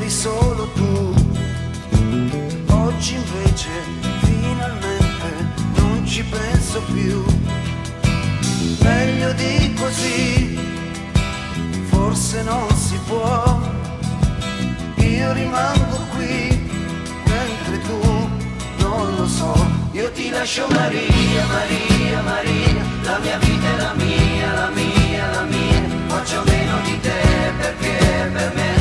eri solo tu. Oggi invece finalmente non ci penso più. Meglio di così, forse non si può. Io rimango qui mentre tu non lo so. Io ti lascio Maria, Maria, Maria, la mia vita è la mia, la mia, la mia. Faccio meno di te perché per me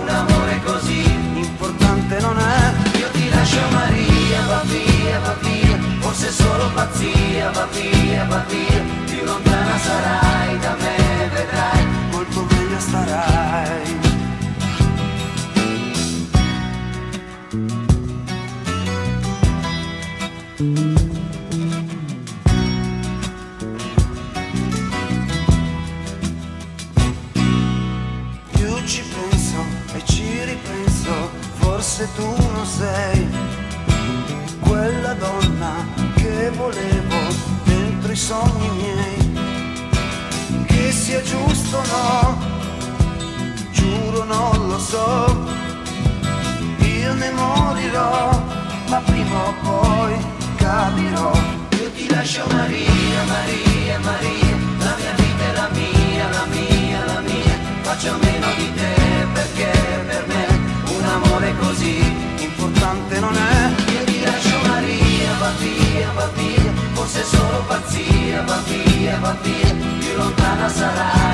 un amore così importante non è. Io ti lascio Maria, va via, va via. Forse è solo pazzia, va via, va via. Più lontana sarai da me, vedrai, molto meglio starai. Più ci penso e ci ripenso, forse tu non sei quella donna che volevo dentro i sogni miei. Che sia giusto o no, giuro non lo so. Io ne morirò, ma prima o poi capirò. Io ti lascio Maria, Maria, Maria, la mia vita è la mia, la mia, la mia. Faccio meno di te perché per me un amore così importante non è. Io ti lascio Maria, va via, va via. Forse è solo pazzia, va via, va via. Più lontana sarai